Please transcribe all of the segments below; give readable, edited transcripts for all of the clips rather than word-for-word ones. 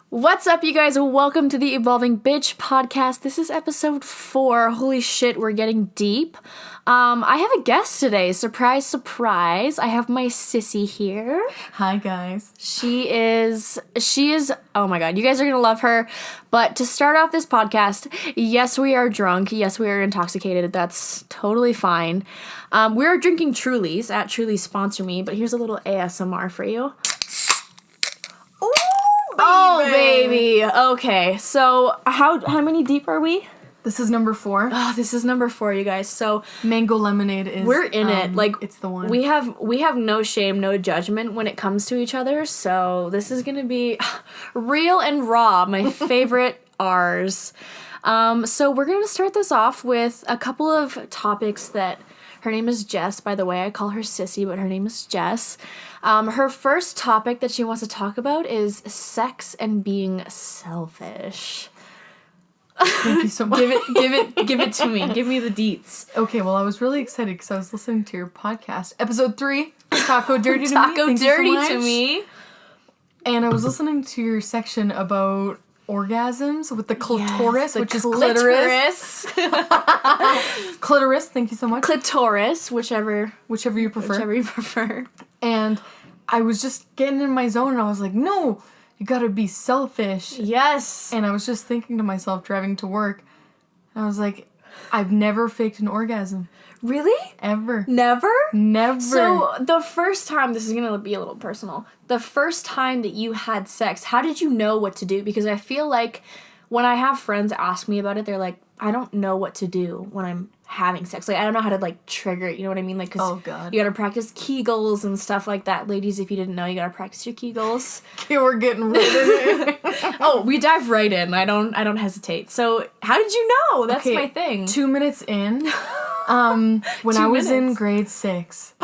What's up, you guys? Welcome to the Evolving Bitch podcast. This is episode 4. Holy shit, we're getting deep. I have a guest today. Surprise, surprise. I have my sissy here. Hi, guys. She is, oh my god, you guys are gonna love her. But to start off this podcast, yes, we are drunk. Yes, we are intoxicated. That's totally fine. We are drinking Trulies at Trulies Sponsor Me, but here's a little ASMR for you. Oh, baby. Okay, so how many deep are we? This is number 4. Oh, this is number 4, you guys. So Mango lemonade is... we're in it. Like, it's the one. We have no shame, no judgment when it comes to each other. So this is going to be real and raw, my favorite R's. So we're going to start this off with a couple of topics that... Her name is Jess, by the way. I call her Sissy, but her name is Jess. Her first topic that she wants to talk about is sex and being selfish. Thank you so much. Give it to me. Give me the deets. Okay, well, I was really excited because I was listening to your podcast, episode 3, Taco Dirty to Me. Taco Thank Dirty you so to much. Me. And I was listening to your section about orgasms with the clitoris, the which is clitoris. Clitoris, thank you so much. Clitoris, whichever you prefer. Whichever you prefer. And I was just getting in my zone and I was like, no, you gotta be selfish. Yes. And I was just thinking to myself driving to work, and I was like, I've never faked an orgasm. Really? Ever. Never? Never. So the first time, this is going to be a little personal, the first time that you had sex, how did you know what to do? Because I feel like when I have friends ask me about it, they're like, I don't know what to do when I'm having sex. Like, I don't know how to, like, trigger it, you know what I mean? Like, because oh, God. You got to practice Kegels and stuff like that. Ladies, if you didn't know, you got to practice your Kegels. Okay, we're getting right in it. Oh, we dive right in. I don't hesitate. So, how did you know? That's my thing. 2 minutes in, when I was in grade 6.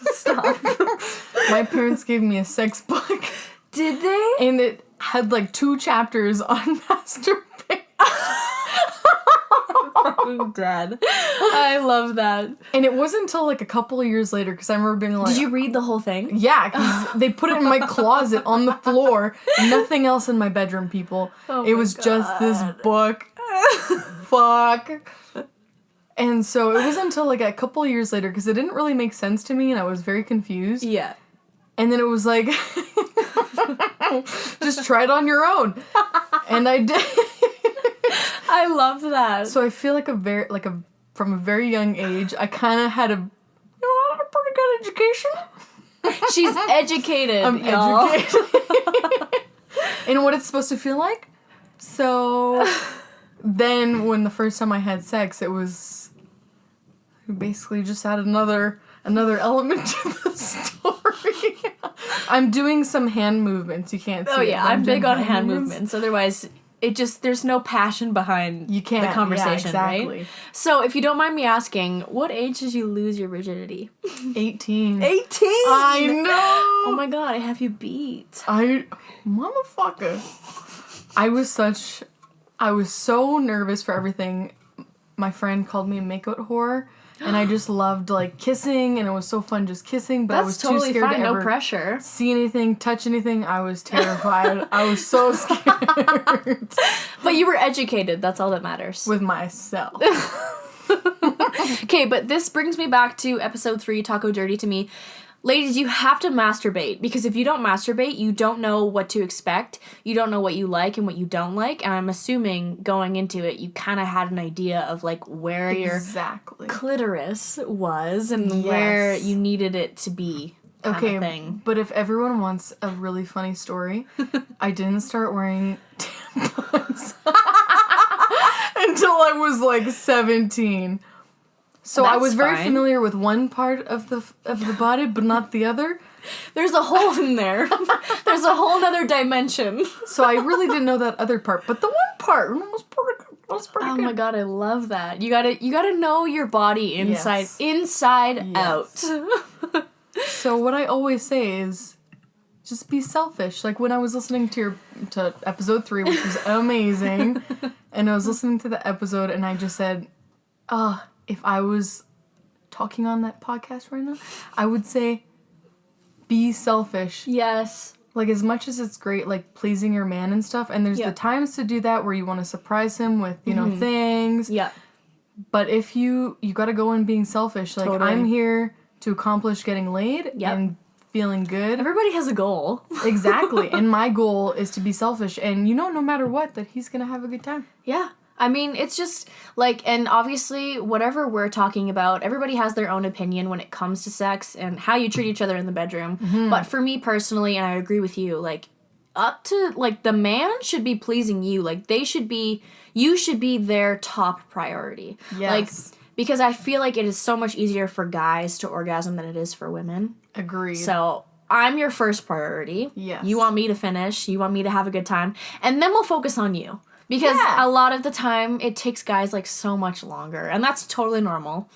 Stop. My parents gave me a sex book. Did they? And it had, like, 2 chapters on masturbation. Fucking dead. I love that. And it wasn't until, like, a couple of years later, because I remember being like... Did you read the whole thing? Yeah, because they put it in my closet on the floor. Nothing else in my bedroom, people. Oh it was just this book. Fuck. And so it was until, like, a couple of years later, because it didn't really make sense to me, and I was very confused. Yeah. And then it was like... just try it on your own. And I did. I love that. So I feel like from a very young age, I kind of had a pretty good education. She's educated, I'm y'all. educated. And what it's supposed to feel like. So then when the first time I had sex, it was basically just added another element to the story. I'm doing some hand movements. You can't see. Oh yeah, I'm big on hand movements. movements. Otherwise, there's no passion behind the conversation, exactly. right? So if you don't mind me asking, what age did you lose your virginity? 18. 18? I know! Oh my god, I have you beat. Motherfucker. I was so nervous for everything. My friend called me a makeout whore. And I just loved, like, kissing, and it was so fun just kissing, but I was too scared to ever no pressure. See anything, touch anything. I was terrified. I was so scared. But you were educated. That's all that matters. With myself. Okay, but this brings me back to episode 3, Taco Dirty to Me. Ladies, you have to masturbate, because if you don't masturbate, you don't know what to expect. You don't know what you like and what you don't like, and I'm assuming going into it, you kind of had an idea of, like, where your clitoris was and where you needed it to be. Okay, thing. But if everyone wants a really funny story, I didn't start wearing tampons until I was, like, 17. So I was very familiar with one part of the body, but not the other. There's a hole in there. There's a whole other dimension. So I really didn't know that other part, but the one part was pretty good. Oh my god, I love that. You gotta know your body inside out. So what I always say is, just be selfish. Like when I was listening to episode 3, which was amazing, and I was listening to the episode, and I just said, if I was talking on that podcast right now, I would say, be selfish. Yes. like, as much as it's great, like, pleasing your man and stuff, and there's Yep. the times to do that where you want to surprise him with, you know, things. Yeah. But if you gotta go in being selfish. Like, Totally. I'm here to accomplish getting laid Yep. and feeling good. Everybody has a goal. Exactly. And my goal is to be selfish. And you know, no matter what, that he's gonna have a good time. Yeah. I mean, it's just, like, and obviously, whatever we're talking about, everybody has their own opinion when it comes to sex and how you treat each other in the bedroom. But for me personally, and I agree with you, like, up to, like, the man should be pleasing you. Like, you should be their top priority. Yes. Like, because I feel like it is so much easier for guys to orgasm than it is for women. Agreed. So, I'm your first priority. Yes. You want me to finish. You want me to have a good time. And then we'll focus on you. Because Yeah. a lot of the time, it takes guys, like, so much longer. And that's totally normal.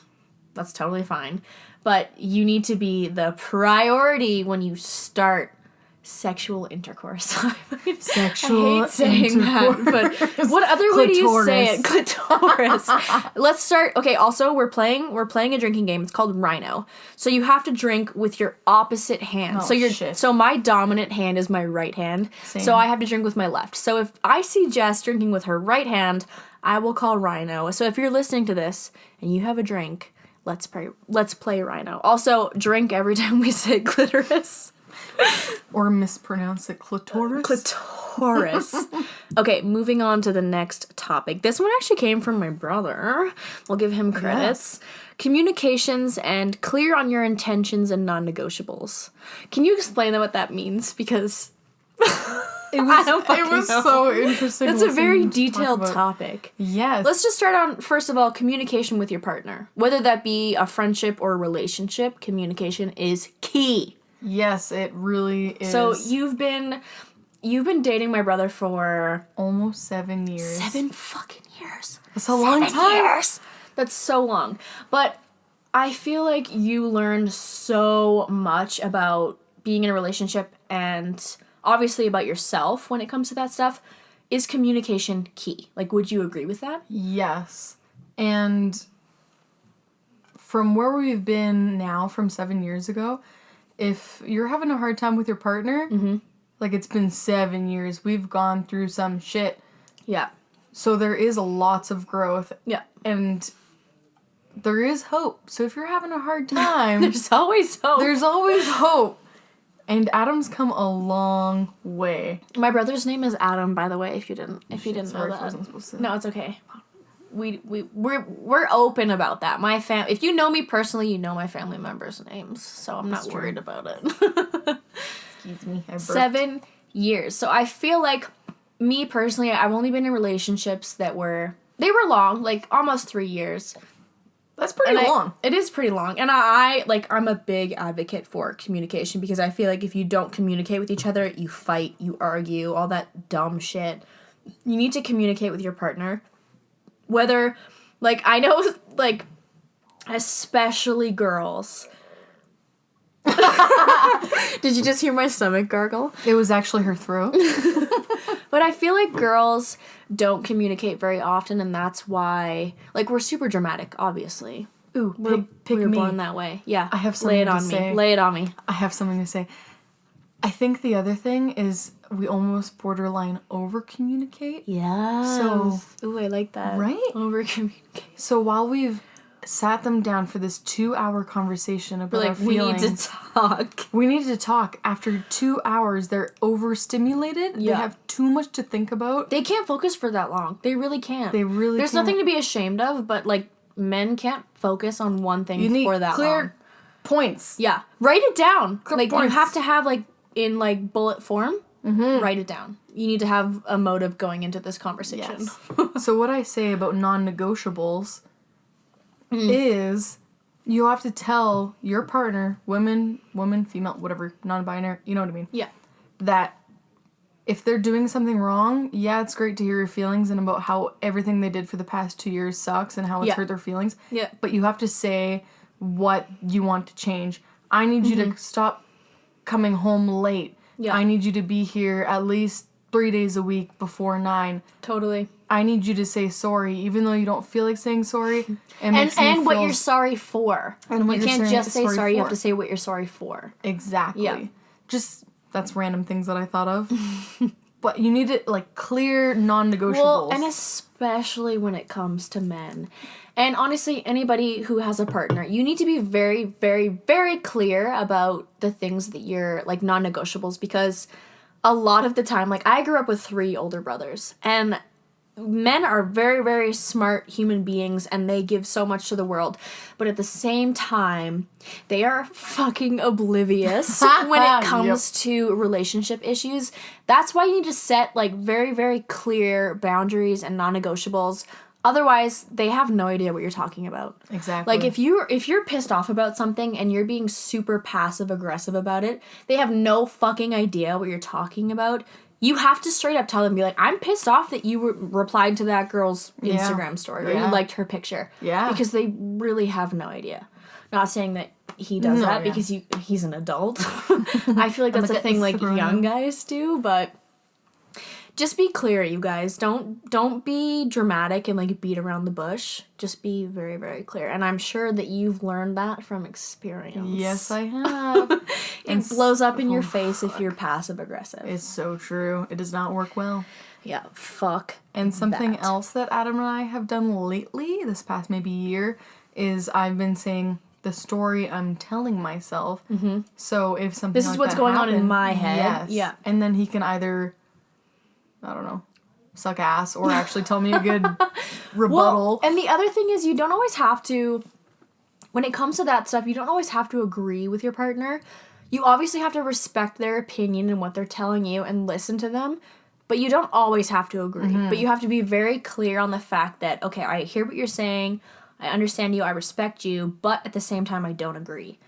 That's totally fine. But you need to be the priority when you start sexual intercourse. Sexual I hate saying that, but what other way do you say it? Clitoris. Let's start. Okay, also, we're playing a drinking game. It's called Rhino. So you have to drink with your opposite hand. Oh, shit. So my dominant hand is my right hand. Same. So I have to drink with my left. So if I see Jess drinking with her right hand, I will call Rhino. So if you're listening to this and you have a drink, let's play Rhino. Also, drink every time we say clitoris. Or mispronounce it clitoris. Clitoris. Okay, moving on to the next topic. This one actually came from my brother. We'll give him credits. Yes. Communications and clear on your intentions and non-negotiables. Can you explain what that means? Because It was so interesting. It's a very detailed topic. Yes. Let's just start on, first of all, communication with your partner. Whether that be a friendship or a relationship, communication is key. Yes, it really is. So you've been dating my brother for almost 7 years. 7 fucking years. That's a long time. 7 years. That's so long. But I feel like you learned so much about being in a relationship and obviously about yourself when it comes to that stuff. Is communication key? Like, would you agree with that? Yes. And from where we've been now from 7 years ago, if you're having a hard time with your partner, like, it's been 7 years, we've gone through some shit. Yeah. So there is lots of growth. Yeah. And there is hope. So if you're having a hard time, There's always hope. there's always hope. And Adam's come a long way. My brother's name is Adam, by the way, if you didn't know Sorry, that. I wasn't supposed to. No, it's okay. We're open about that. If you know me personally, you know my family members' names, so I'm not worried about it. Excuse me. I burped. 7 years. So I feel like, me personally, I've only been in relationships they were long, like almost 3 years. That's pretty long. It is pretty long. And I'm a big advocate for communication because I feel like if you don't communicate with each other, you fight, you argue, all that dumb shit. You need to communicate with your partner. Whether, like, I know, like, especially girls. Did you just hear my stomach gargle? It was actually her throat. But I feel like girls don't communicate very often, and that's why, like, we're super dramatic, obviously. Ooh, Pick me. born that way. Yeah. I have something to say. Lay it on me. I have something to say. I think the other thing is we almost borderline over-communicate. Yeah. So, ooh, I like that. Right? Over communicate. So while we've sat them down for this 2-hour conversation about our feelings, we need to talk. We need to talk. After 2 hours, they're overstimulated. Yeah. They have too much to think about. They can't focus for that long. They really can't. They really There's can't. nothing to be ashamed of, but, like, men can't focus on one thing You need for that clear long. points. Yeah. Write it down. Clear like, points. you have to have, like, in, like, bullet form, write it down. You need to have a motive going into this conversation. Yes. So what I say about non-negotiables is you have to tell your partner, woman, female, whatever, non-binary, you know what I mean? Yeah. That if they're doing something wrong, yeah, it's great to hear your feelings and about how everything they did for the past 2 years sucks and how it's hurt their feelings. Yeah. But you have to say what you want to change. I need you to stop coming home late. Yeah. I need you to be here at least 3 days a week before 9. Totally. I need you to say sorry, even though you don't feel like saying sorry. And what you're sorry for. And what you you're can't just say sorry. You for. have to say what you're sorry for. Exactly. Yeah. Just That's random things that I thought of. But you need it, like, clear, non-negotiables. Well, and especially when it comes to men. And honestly, anybody who has a partner, you need to be very, very, very clear about the things that you're, like, non-negotiables, because a lot of the time, like, I grew up with 3 older brothers, and men are very, very smart human beings, and they give so much to the world. But at the same time, they are fucking oblivious when it comes to relationship issues. That's why you need to set, like, very, very clear boundaries and non-negotiables. Otherwise, they have no idea what you're talking about. Exactly. Like, if you're pissed off about something and you're being super passive-aggressive about it, they have no fucking idea what you're talking about. You have to straight up tell them, be like, I'm pissed off that you replied to that girl's Instagram story, or you liked her picture. Yeah. Because they really have no idea. Not saying that he does that because he's an adult. I feel like that's a thing, like, young guys do, but just be clear, you guys. Don't be dramatic and, like, beat around the bush. Just be very, very clear. And I'm sure that you've learned that from experience. Yes, I have. It blows up in your face if you're passive aggressive. It's so true. It does not work well. Yeah, fuck. And something else that Adam and I have done lately, this past maybe year, is I've been saying the story I'm telling myself. Mm-hmm. So if something this is what's going on in my head. Yes. Yeah. And then he can either, I don't know, suck ass or actually tell me a good rebuttal. Well, and the other thing is, you don't always have to, when it comes to that stuff, you don't always have to agree with your partner. You obviously have to respect their opinion and what they're telling you and listen to them, but you don't always have to agree. Mm-hmm. But you have to be very clear on the fact that, okay, I hear what you're saying, I understand you, I respect you, but at the same time, I don't agree.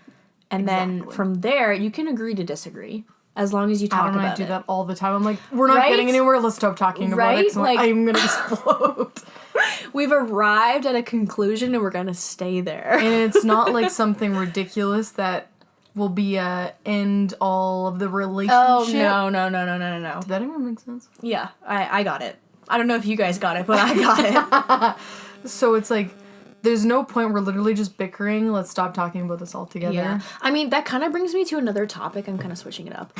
And then from there, you can agree to disagree. As long as you talk about it. I do that all the time. I'm like, we're not getting anywhere. Let's stop talking about it. Like, I'm going to explode. We've arrived at a conclusion and we're going to stay there. And it's not like something ridiculous that will be a end all of the relationship. Oh, no. Did that even make sense? Yeah, I got it. I don't know if you guys got it, but I got it. So it's like, there's no point, we're literally just bickering. Let's stop talking about this altogether. Yeah. I mean, that kind of brings me to another topic. I'm kind of switching it up.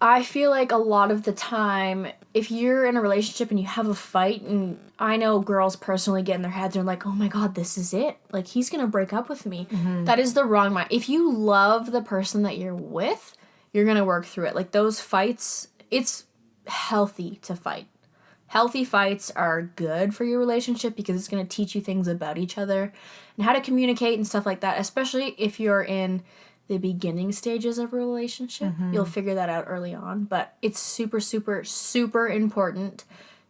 I feel like a lot of the time, if you're in a relationship and you have a fight, and I know girls personally get in their heads and are like, oh my god, this is it. Like, he's going to break up with me. Mm-hmm. That is the wrong mind. If you love the person that you're with, you're going to work through it. Like, those fights, it's healthy to fight. Healthy fights are good for your relationship because it's going to teach you things about each other and how to communicate and stuff like that, especially if you're in the beginning stages of a relationship. Mm-hmm. You'll figure that out early on, but it's super, super, super important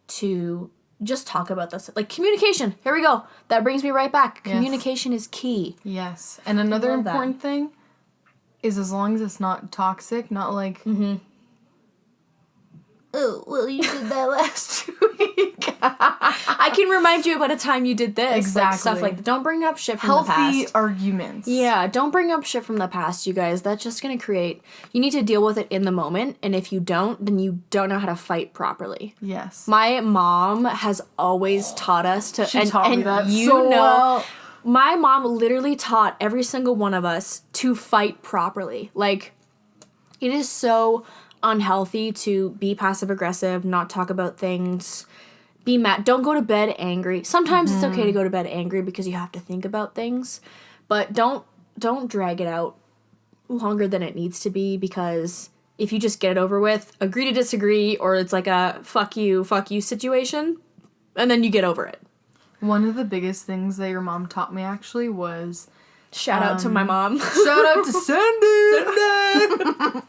to just talk about this. Like, communication. Here we go. That brings me right back. Yes. Communication is key. Yes. And another important thing is, as long as it's not toxic, not like... Mm-hmm. Oh, well, you did that last week. I can remind you about a time you did this. Exactly. Like, stuff like that. Don't bring up shit from the past. Healthy arguments. Yeah, don't bring up shit from the past, you guys. That's just going to create... You need to deal with it in the moment, and if you don't, then you don't know how to fight properly. Yes. My mom has always taught us to... She taught me that so well. My mom literally taught every single one of us to fight properly. Like, it is so... unhealthy to be passive aggressive, not talk about things, be mad. Don't go to bed angry. Sometimes it's okay to go to bed angry because you have to think about things, but don't drag it out longer than it needs to be, because if you just get it over with, agree to disagree, or it's like a fuck you situation, and then you get over it. One of the biggest things that your mom taught me actually was... Shout out to my mom. Shout out to Sandy!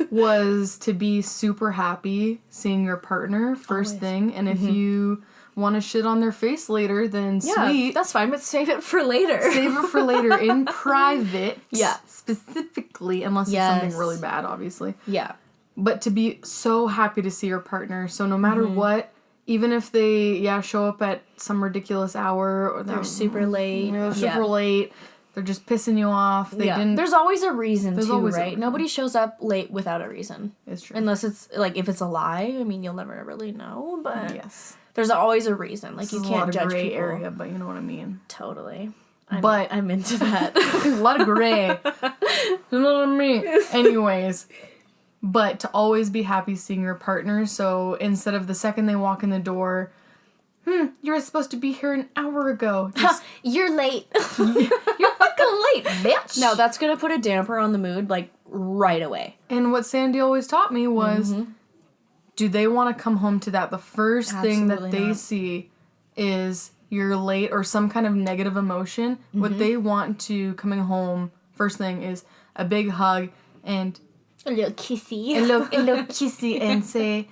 Was to be super happy seeing your partner first thing, and if you want to shit on their face later, then sweet. That's fine, but save it for later. Save it for later in private. Yeah. Specifically, unless it's something really bad, obviously. Yeah. But to be so happy to see your partner, so no matter what, even if they show up at some ridiculous hour, or they're super late. Late. They're just pissing you off. They didn't. There's always a reason right? Nobody shows up late without a reason. It's true. Unless it's, like, if it's a lie, I mean, you'll never really know, but yes. There's always a reason. Like, you can't judge gray people. Area, but you know what I mean. Totally. I'm into that. A lot of gray. You know what I mean? Anyways, but to always be happy seeing your partner. So instead of the second they walk in the door, you were supposed to be here an hour ago. Just, You're late. you're fucking late, bitch. No, that's gonna put a damper on the mood, like, right away. And what Sandy always taught me was, do they want to come home to that? The first thing that Absolutely they not. see is you're late or some kind of negative emotion. What they want to coming home, first thing, is a big hug and A little kissy. a little kissy and say,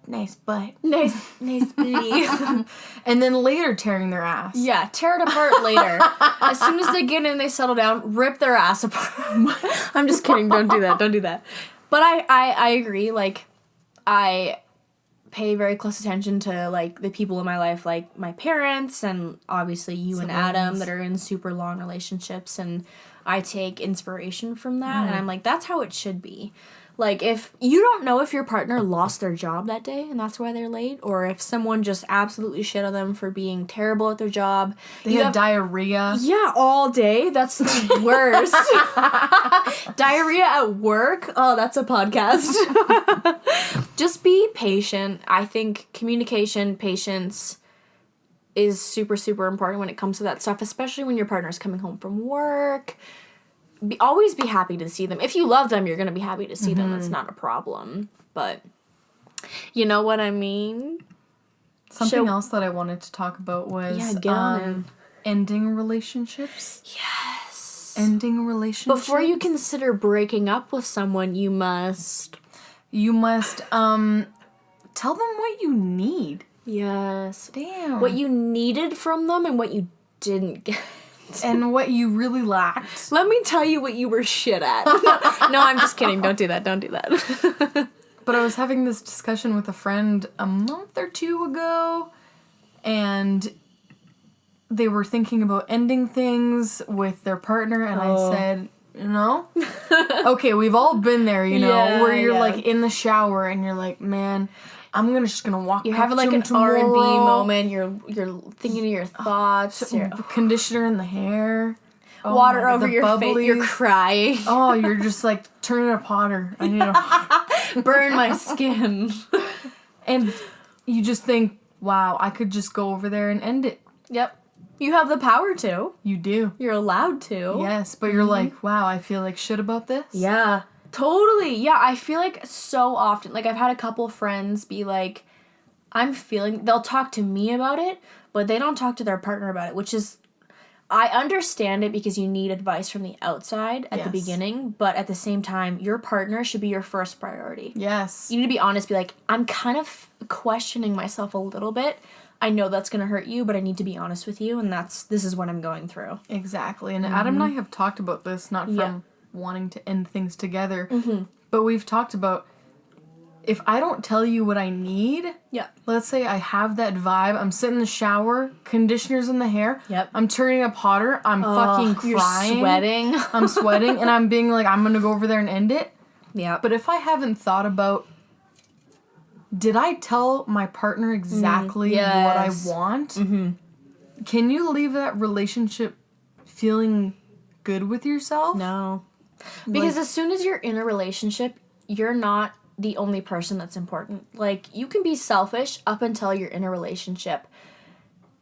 nice butt. Nice booty. And then later tearing their ass. Yeah, tear it apart later. As soon as they get in, they settle down, rip their ass apart. I'm just kidding. Don't do that. But I agree. Like, I pay very close attention to, like, the people in my life, like my parents and obviously you and Adam that are in super long relationships, and I take inspiration from that, and I'm like, that's how it should be. Like, if you don't know if your partner lost their job that day and that's why they're late, or if someone just absolutely shit on them for being terrible at their job. They had diarrhea. Yeah, all day. That's the worst. Diarrhea at work? Oh, that's a podcast. Just be patient. I think communication, patience is super, super important when it comes to that stuff, especially when your partner's coming home from work. Always be happy to see them. If you love them, you're going to be happy to see them. It's not a problem. But you know what I mean? Something else that I wanted to talk about was ending relationships. Yes. Ending relationships. Before you consider breaking up with someone, you must tell them what you need. Yes. Damn. What you needed from them and what you didn't get. And what you really lacked. Let me tell you what you were shit at. No, I'm just kidding. Don't do that. But I was having this discussion with a friend a month or two ago, and they were thinking about ending things with their partner, and I said, okay, we've all been there, where you're like in the shower and you're like, man, I'm just gonna walk. You're having like an R&B moment. You're thinking of your thoughts. Conditioner in the hair. Water over your face. You're crying. Oh, you're just like turning a potter. I need to burn my skin. And you just think, wow, I could just go over there and end it. Yep. You have the power to. You do. You're allowed to. Yes, but you're like, wow, I feel like shit about this. Yeah. Totally. Yeah, I feel like so often, like I've had a couple friends be like, they'll talk to me about it, but they don't talk to their partner about it, which is, I understand it because you need advice from the outside at the beginning, but at the same time, your partner should be your first priority. Yes. You need to be honest, be like, I'm kind of questioning myself a little bit. I know that's going to hurt you, but I need to be honest with you, and this is what I'm going through. Exactly. And Adam and I have talked about this, not from wanting to end things together, but we've talked about, if I don't tell you what I need, let's say I have that vibe, I'm sitting in the shower, conditioner's in the hair, I'm turning up hotter, I'm fucking crying. You're sweating. I'm sweating, and I'm being like, I'm gonna go over there and end it. Yeah. But if I haven't thought about, did I tell my partner exactly what I want? Can you leave that relationship feeling good with yourself? No. Because as soon as you're in a relationship, you're not the only person that's important. Like, you can be selfish up until you're in a relationship.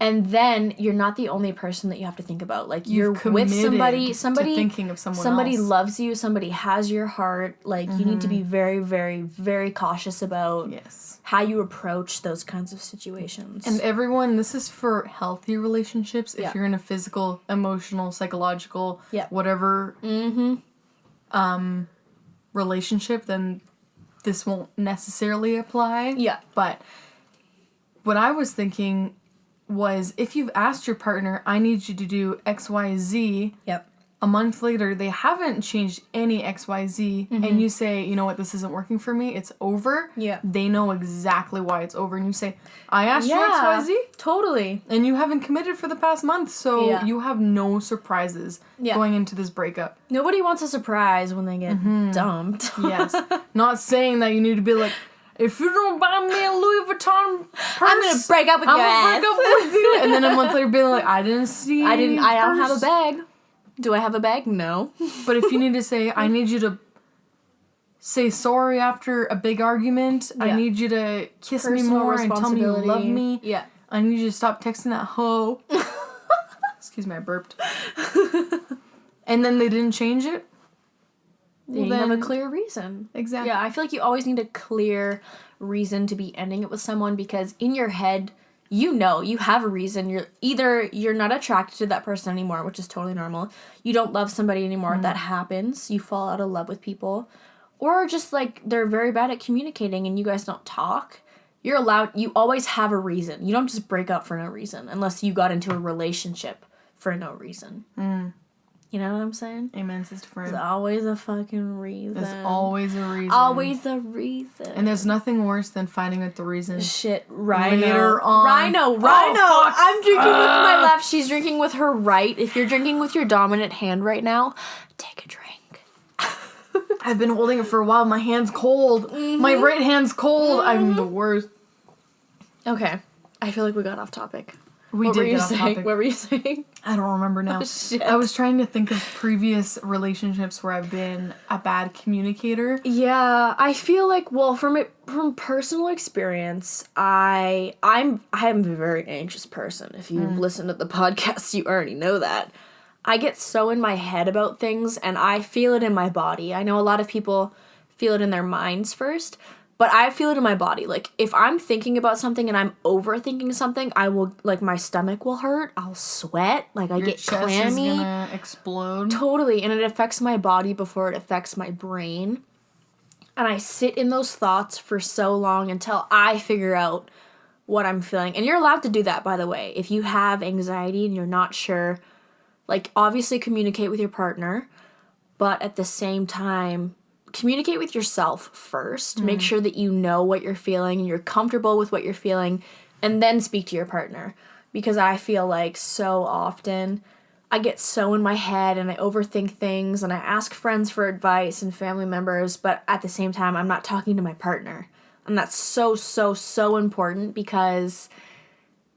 And then you're not the only person that you have to think about. Like, you're with somebody to thinking of someone somebody else. loves you, somebody has your heart. Like, you need to be very, very, very cautious about how you approach those kinds of situations. And everyone, this is for healthy relationships. If you're in a physical, emotional, psychological, whatever relationship, then this won't necessarily apply. Yeah. But what I was thinking was, if you've asked your partner, I need you to do X, Y, Z, a month later, they haven't changed any X, Y, Z, and you say, you know what, this isn't working for me, it's over, they know exactly why it's over, and you say, I asked you X, Y, Z. Totally. And you haven't committed for the past month, so you have no surprises going into this breakup. Nobody wants a surprise when they get dumped. Yes. Not saying that you need to be like, if you don't buy me a Louis Vuitton purse, I'm gonna break up with your ass. I'm gonna break up with you. And then a month later being like, I don't have a bag. Do I have a bag? No. But if you need to say, I need you to say sorry after a big argument. I need you to kiss me Personal more and tell me you love me. Yeah. I need you to stop texting that hoe. Excuse me, I burped. And then they didn't change it. Well, you have a clear reason. Exactly. Yeah, I feel like you always need a clear reason to be ending it with someone, because in your head, you know, you have a reason. You're not attracted to that person anymore, which is totally normal. You don't love somebody anymore. That happens. You fall out of love with people. Or just like they're very bad at communicating and you guys don't talk. You always have a reason. You don't just break up for no reason unless you got into a relationship for no reason. You know what I'm saying? Amen, sister friend. There's always a fucking reason. There's always a reason. Always a reason. And there's nothing worse than finding out the reason. Shit, Rhino. Later on. Rhino. Oh, I'm drinking with my left. She's drinking with her right. If you're drinking with your dominant hand right now, take a drink. I've been holding it for a while. My hand's cold. My right hand's cold. I'm the worst. Okay. I feel like we got off topic. We did get off topic. What were you saying? I don't remember now. Oh, shit. I was trying to think of previous relationships where I've been a bad communicator. Yeah, I feel like, well, from personal experience, I'm a very anxious person. If you've listened to the podcast, you already know that. I get so in my head about things, and I feel it in my body. I know a lot of people feel it in their minds first, but I feel it in my body. Like, if I'm thinking about something and I'm overthinking something, I will, like, my stomach will hurt. I'll sweat. Like, I get clammy. Your chest is gonna explode. Totally. And it affects my body before it affects my brain. And I sit in those thoughts for so long until I figure out what I'm feeling. And you're allowed to do that, by the way. If you have anxiety and you're not sure, like, obviously communicate with your partner, but at the same time, communicate with yourself first. Make sure that you know what you're feeling and you're comfortable with what you're feeling, and then speak to your partner. Because I feel like so often I get so in my head and I overthink things and I ask friends for advice and family members, but at the same time I'm not talking to my partner. And that's so, so, so important, because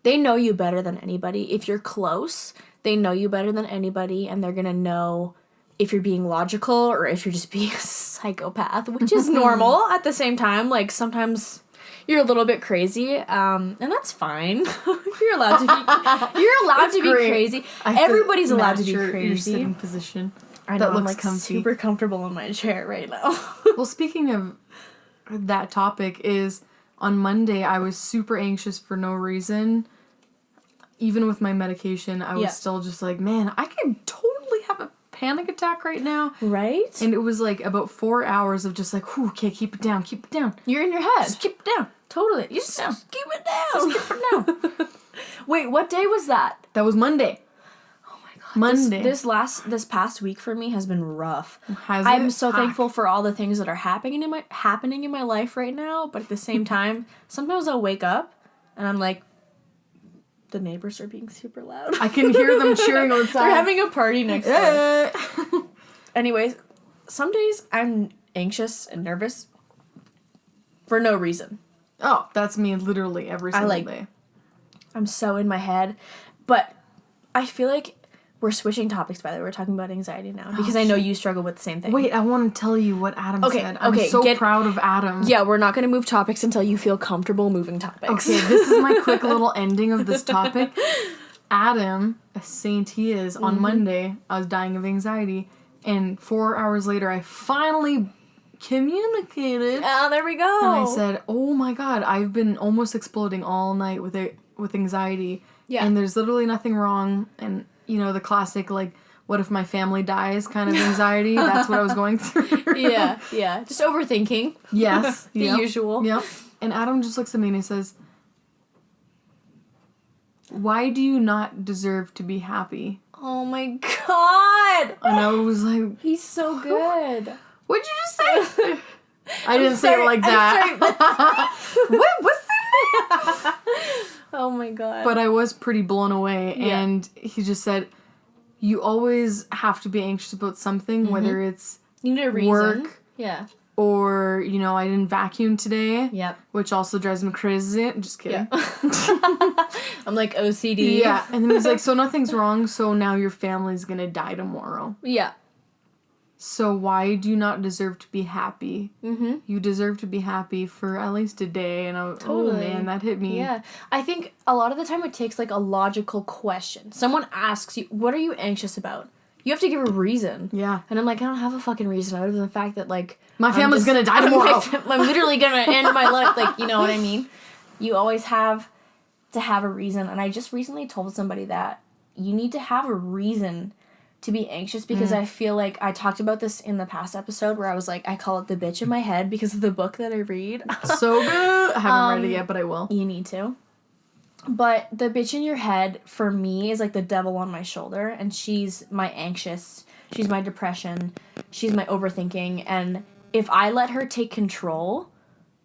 they know you better than anybody. If you're close, they know you better than anybody, and they're gonna know if you're being logical or if you're just being a psychopath, which is normal at the same time. Like, sometimes you're a little bit crazy, and that's fine. You're allowed to be crazy. Everybody's allowed to be crazy. Your sitting position. I know, that looks I'm like comfy. super comfortable in my chair right now. Well, speaking of that topic, is on Monday I was super anxious for no reason. Even with my medication, I was still just like, man, I could totally have a panic attack right now. Right? And it was like about 4 hours of just like, okay, keep it down. You're in your head. Just keep it down. Totally. Just Keep it down. Wait, what day was that? That was Monday. Oh my god. Monday. This past week for me has been rough. I'm so thankful for all the things that are happening in my life right now, but at the same time, sometimes I'll wake up and I'm like, the neighbors are being super loud. I can hear them cheering outside. They're having a party next door. Anyways, some days I'm anxious and nervous for no reason. Oh, that's me literally every single day. I'm so in my head. But I feel like we're switching topics, by the way. We're talking about anxiety now, because I know you struggle with the same thing. Wait, I want to tell you what Adam said. I'm so proud of Adam. Yeah, we're not going to move topics until you feel comfortable moving topics. Okay, this is my quick little ending of this topic. Adam, a saint he is, on Monday, I was dying of anxiety, and 4 hours later, I finally communicated. Oh, there we go. And I said, oh my god, I've been almost exploding all night with anxiety. Yeah. And there's literally nothing wrong, and you know, the classic, like, what if my family dies kind of anxiety. That's what I was going through. Yeah. Just overthinking. Yes. The usual. Yep. And Adam just looks at me and he says, why do you not deserve to be happy? Oh my god. And I was like, he's so good. What'd you just say? I didn't say it like that. What's that? Oh my god. But I was pretty blown away, and he just said, you always have to be anxious about something, whether it's you need a reason. Work, or, you know, I didn't vacuum today, which also drives me crazy. Just kidding. I'm like OCD. Yeah, and then he's like, so nothing's wrong, so now your family's gonna die tomorrow. Yeah. So why do you not deserve to be happy? Mm-hmm. You deserve to be happy for at least a day. And oh man, that hit me. Yeah. I think a lot of the time it takes like a logical question. Someone asks you, what are you anxious about? You have to give a reason. Yeah. And I'm like, I don't have a fucking reason other than the fact that, like... My family's gonna die tomorrow. I'm literally gonna end my life. Like, you know what I mean? You always have to have a reason. And I just recently told somebody that you need to have a reason to be anxious because I feel like I talked about this in the past episode where I was like, I call it the bitch in my head because of the book that I read. So good. I haven't read it yet, but I will. You need to. But the bitch in your head, for me, is like the devil on my shoulder. And she's my anxious. She's my depression. She's my overthinking. And if I let her take control,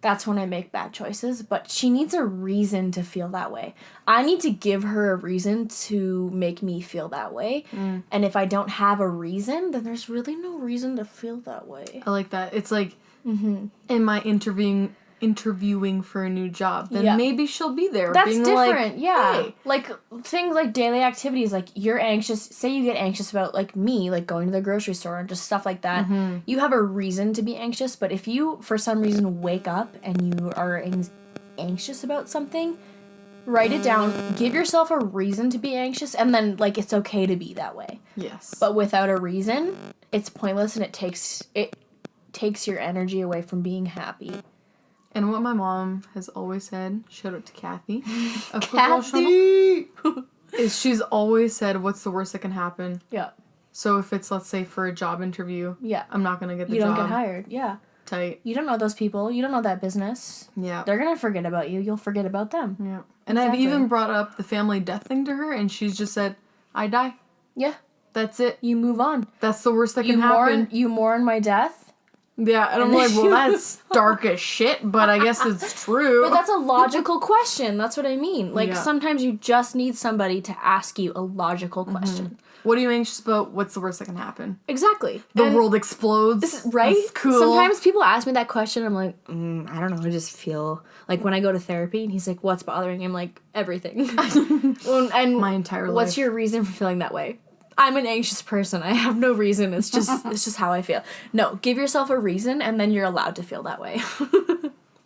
that's when I make bad choices. But she needs a reason to feel that way. I need to give her a reason to make me feel that way. And if I don't have a reason, then there's really no reason to feel that way. I like that. It's like, am I interviewing for a new job? Then maybe she'll be there. That's being different, like, yeah. Hey. Like, things like daily activities, like, you're anxious, say you get anxious about, like, me, like, going to the grocery store and just stuff like that. You have a reason to be anxious, but if you, for some reason, wake up and you are anxious about something, write it down, give yourself a reason to be anxious, and then, like, it's okay to be that way. Yes. But without a reason, it's pointless and it takes your energy away from being happy. And what my mom has always said, shout out to Kathy, Kathy! is she's always said, what's the worst that can happen? Yeah. So if it's, let's say, for a job interview, I'm not going to get the job. You don't get hired, yeah. Tight. You don't know those people. You don't know that business. Yeah. They're going to forget about you. You'll forget about them. Yeah. And I've even brought up the family death thing to her, and she's just said, I die. Yeah. That's it. You move on. That's the worst that can happen. You mourn my death. Yeah, and I'm like, well, that's dark as shit, but I guess it's true. But that's a logical question. That's what I mean. Like, sometimes you just need somebody to ask you a logical question. What are you anxious about? What's the worst that can happen? Exactly. The world explodes. Right? That's cool. Sometimes people ask me that question. I'm like, I don't know. I just feel... Like, when I go to therapy, and he's like, what's bothering you? I'm like, everything. And my entire life. What's your reason for feeling that way? I'm an anxious person. I have no reason. It's just how I feel. No, give yourself a reason, and then you're allowed to feel that way.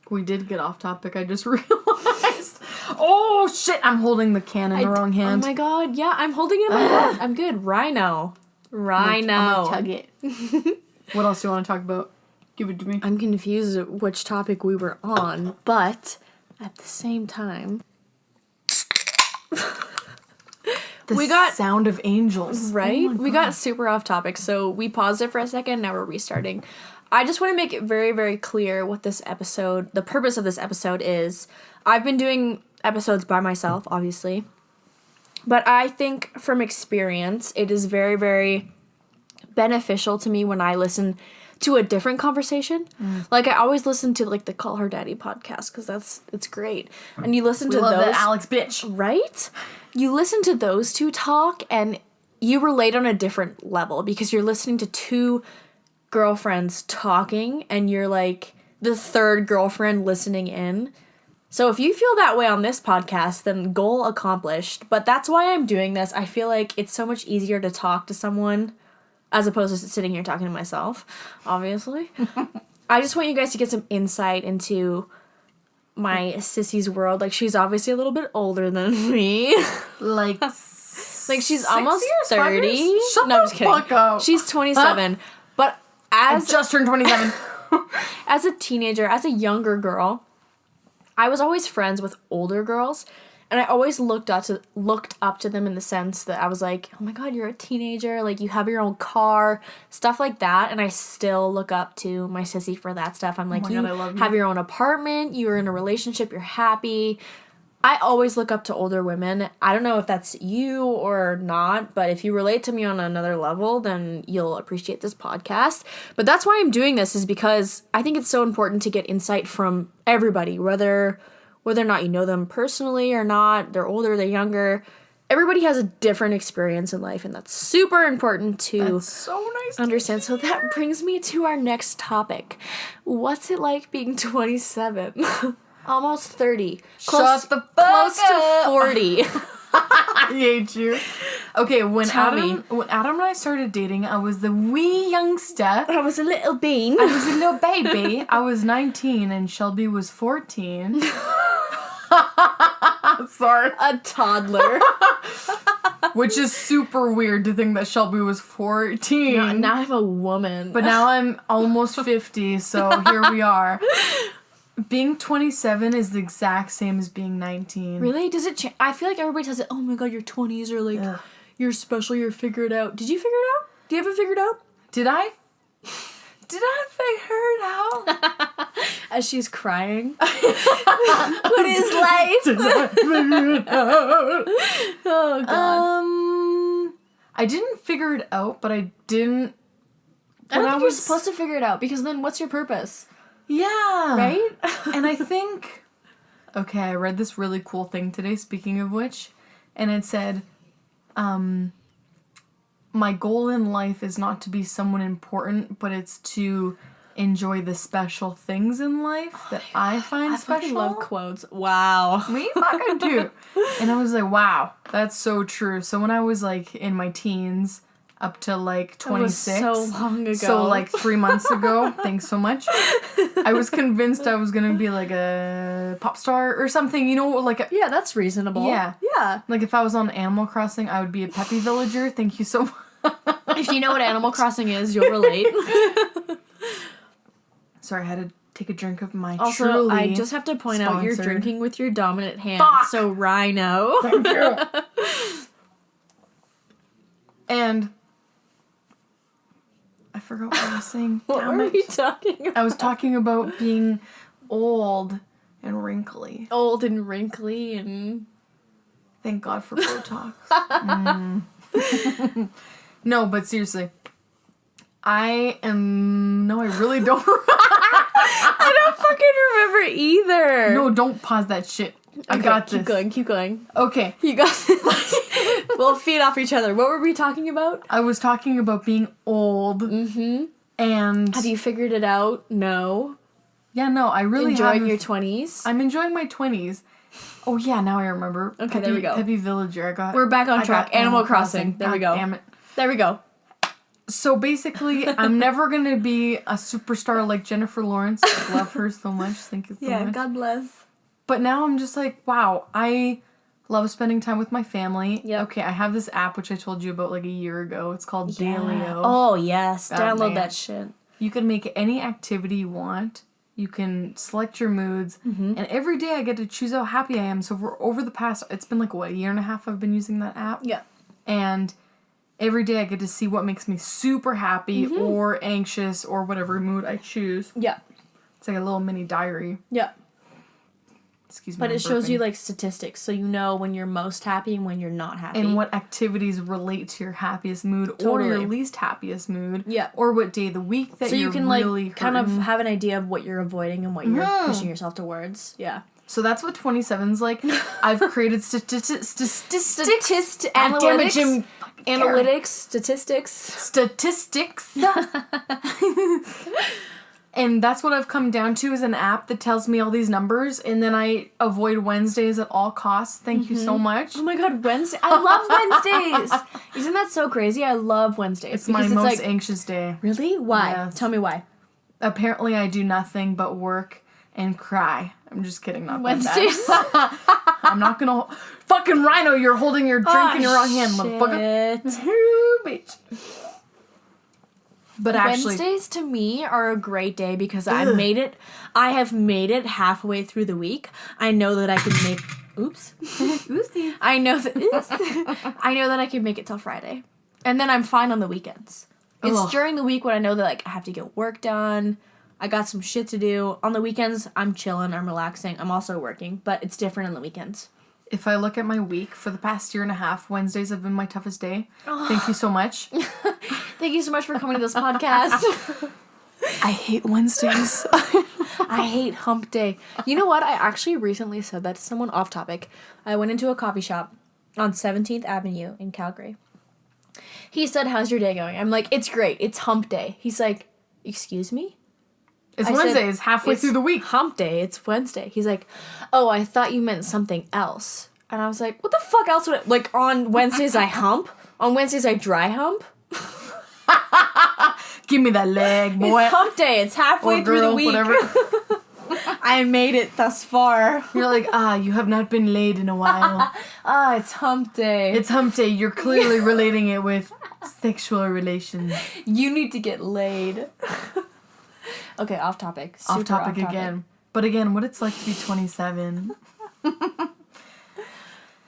We did get off topic. I just realized. Oh, shit. I'm holding the can in the wrong hand. Oh, my God. Yeah, I'm holding it in my hand. I'm good. Rhino. I'm gonna tug it. What else do you want to talk about? Give it to me. I'm confused at which topic we were on, but at the same time... We got sound of angels. Right? Oh, we got super off topic, so we paused it for a second, now we're restarting. I just want to make it very, very clear what this episode, the purpose of this episode is. I've been doing episodes by myself, obviously, but I think from experience, it is very, very beneficial to me when I listen to a different conversation. Like, I always listen to, like, the Call Her Daddy podcast, because it's great. And you listen to love those... that Alex bitch. Right? You listen to those two talk, and you relate on a different level, because you're listening to two girlfriends talking, and you're, like, the third girlfriend listening in. So if you feel that way on this podcast, then goal accomplished. But that's why I'm doing this. I feel like it's so much easier to talk to someone as opposed to sitting here talking to myself, obviously. I just want you guys to get some insight into my sissy's world. Like, she's obviously a little bit older than me. Like she's almost 30. Shut no, I'm the just kidding. fuck up. She's 27. But I just turned 27. as a teenager, as a younger girl, I was always friends with older girls. And I always looked up to them in the sense that I was like, oh my God, you're a teenager. Like, you have your own car, stuff like that. And I still look up to my sissy for that stuff. I'm like, God, I love you. Have your own apartment. You're in a relationship. You're happy. I always look up to older women. I don't know if that's you or not, but if you relate to me on another level, then you'll appreciate this podcast. But that's why I'm doing this, is because I think it's so important to get insight from everybody, whether or not you know them personally or not, they're older, they're younger. Everybody has a different experience in life, and that's super important to understand. So that brings me to our next topic. What's it like being 27? Almost 30. Shut the fuck close up. to 40. I hate you. Okay, when Tell me. Adam and I started dating, I was the wee youngster. I was a little bean. I was a little baby. I was 19 and Shelby was 14. Sorry. A toddler. Which is super weird to think that Shelby was 14. Now I'm a woman. But now I'm almost 50, so here we are. Being 27 is the exact same as being 19. Really? Does it change? I feel like everybody says it, oh my god, your 20s are like, you're special, you're figured out. Did you figure it out? Do you have it figured out? Did I figure it out? As she's crying. What is life? Did I figure it out? Oh god. I didn't figure it out, but I didn't. I don't think you're supposed to figure it out, because then what's your purpose? Yeah. Right? And I think, okay, I read this really cool thing today, speaking of which, and it said, my goal in life is not to be someone important, but it's to enjoy the special things in life that I find special. I love quotes. Wow. Me fucking too. And I was like, wow, that's so true. So when I was like in my teens, up to like 26. That was so long ago. So like 3 months ago. Thanks so much. I was convinced I was gonna be like a pop star or something, you know, like a, yeah, that's reasonable. Yeah. Yeah. Like if I was on Animal Crossing, I would be a peppy villager. Thank you so much. If you know what Animal Crossing is, you'll relate. Sorry, I had to take a drink of my Also, Truly I just have to point out you're sponsored. drinking with your dominant hand. Fuck! So Rhino. Thank you. And I forgot what I was saying. What Damn were it. we talking about? I was talking about being old and wrinkly. Old and wrinkly and... Thank God for Botox. No, but seriously. I really don't. I don't fucking remember either. No, don't pause that shit. I Okay, got keep this. Keep going. Okay. You got this. We'll feed off each other. What were we talking about? I was talking about being old. Mm-hmm. And... Have you figured it out? No. Yeah, no, I really Enjoying haven't. your 20s? I'm enjoying my 20s. Oh, yeah, now I remember. Okay, there we go. Peppy Villager. We're back on track. Animal Crossing. There we God go. Damn it. There we go. So basically, I'm never going to be a superstar like Jennifer Lawrence. I love her so much. Thank you so much. God bless. But now I'm just like, wow, I love spending time with my family. Yep. Okay, I have this app which I told you about like a year ago. It's called Dailyo. Oh, yes. God, Download man. that shit. You can make any activity you want. You can select your moods. Mm-hmm. And every day I get to choose how happy I am. So over the past, it's been like, what, a year and a half I've been using that app? Yeah. And every day I get to see what makes me super happy or anxious or whatever mood I choose. Yeah. It's like a little mini diary. Yeah. Excuse me. But I'm it shows burping. you, like, statistics, so you know when you're most happy and when you're not happy. And what activities relate to your happiest mood or your Totally. least happiest mood. Yeah. Or what day of the week that so you you're can, really like, kind of hurting. have an idea of what you're avoiding and what you're pushing yourself towards. Yeah. So that's what 27's like. I've created statistics. Analytics. Damn it, Jim. Analytics. Statistics. Statistics. And that's what I've come down to is an app that tells me all these numbers, and then I avoid Wednesdays at all costs. Thank you so much. Oh my god, Wednesday. I love Wednesdays. Isn't that so crazy? I love Wednesdays. It's my most anxious day. Really? Why? Yes. Tell me why. Apparently I do nothing but work and cry. I'm just kidding, not Wednesdays. that. I'm not gonna... Fucking Rhino, you're holding your drink in your wrong hand, motherfucker. Bitch. But actually... Wednesdays to me are a great day because I have made it halfway through the week. I know that I can make... Oops. Oopsie. I know that I can make it till Friday. And then I'm fine on the weekends. It's Ugh. during the week when I know that, like, I have to get work done. I got some shit to do. On the weekends, I'm chilling, I'm relaxing. I'm also working, but it's different on the weekends. If I look at my week for the past year and a half, Wednesdays have been my toughest day. Thank you so much. Thank you so much for coming to this podcast. I hate Wednesdays. I hate hump day. You know what? I actually recently said that to someone off topic. I went into a coffee shop on 17th Avenue in Calgary. He said, "How's your day going?" I'm like, "It's great. It's hump day." He's like, "Excuse me?" It's I said, Wednesdays, halfway "It's through the week. Hump day. It's Wednesday." He's like, "Oh, I thought you meant something else." And I was like, "What the fuck else would like on Wednesdays I hump?" On Wednesdays, I dry hump. Give me that leg, boy. It's hump day. It's halfway through the week. Whatever. I made it thus far. You're like, you have not been laid in a while. It's hump day. It's hump day. You're clearly relating it with sexual relations. You need to get laid. Okay, off topic. Off topic again. But again, what it's like to be 27.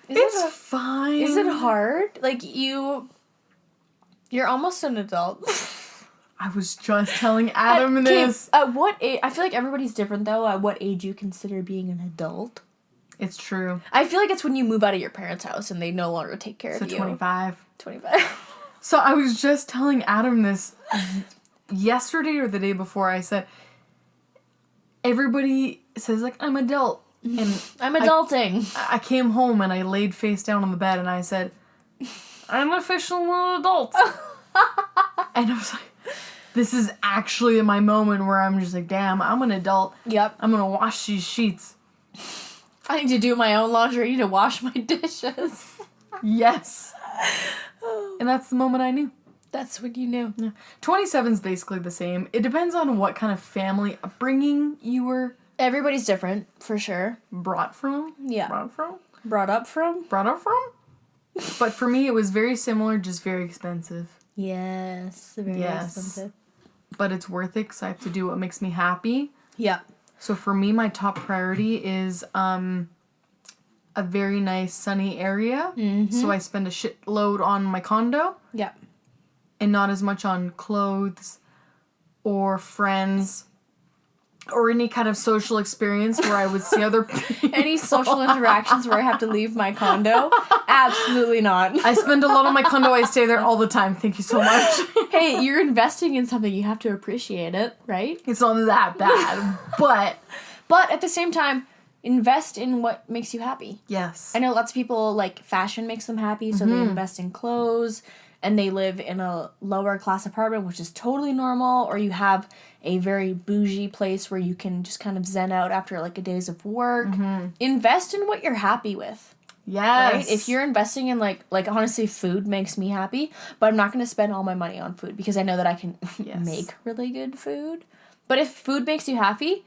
It's fine. Is it hard? Like, you're almost an adult. I was just telling Adam this. At what age? I feel like everybody's different, though. At what age you consider being an adult? It's true. I feel like it's when you move out of your parents' house and they no longer take care of you. So 25. 25. So I was just telling Adam this yesterday or the day before. I said, everybody says, like, I'm adult. And I'm adulting. I came home and I laid face down on the bed and I said, I'm officially an adult. And I was like, this is actually my moment where I'm just like, damn, I'm an adult. Yep. I'm gonna wash these sheets. I need to do my own laundry. I need to wash my dishes. Yes. And that's the moment I knew. That's when you knew. Yeah. 27's basically the same. It depends on what kind of family upbringing you were. Everybody's different, for sure. Brought from? Yeah. Brought from? Brought up from? Brought up from? But for me, it was very similar, just very expensive. Yes. Very expensive. But it's worth it because I have to do what makes me happy. Yeah. So for me, my top priority is a very nice sunny area. Mm-hmm. So I spend a shitload on my condo. Yeah. And not as much on clothes or friends or any kind of social experience where I would see other people. Any social interactions where I have to leave my condo? Absolutely not. I spend a lot on my condo. I stay there all the time. Thank you so much. Hey, you're investing in something. You have to appreciate it, right? It's not that bad, but at the same time, invest in what makes you happy. Yes. I know lots of people, like, fashion makes them happy, so they invest in clothes, and they live in a lower class apartment, which is totally normal, or you have a very bougie place where you can just kind of zen out after, like, a days of work. Invest in what you're happy with. Yes. Right? If you're investing in, like honestly, food makes me happy, but I'm not going to spend all my money on food because I know that I can make really good food. But if food makes you happy,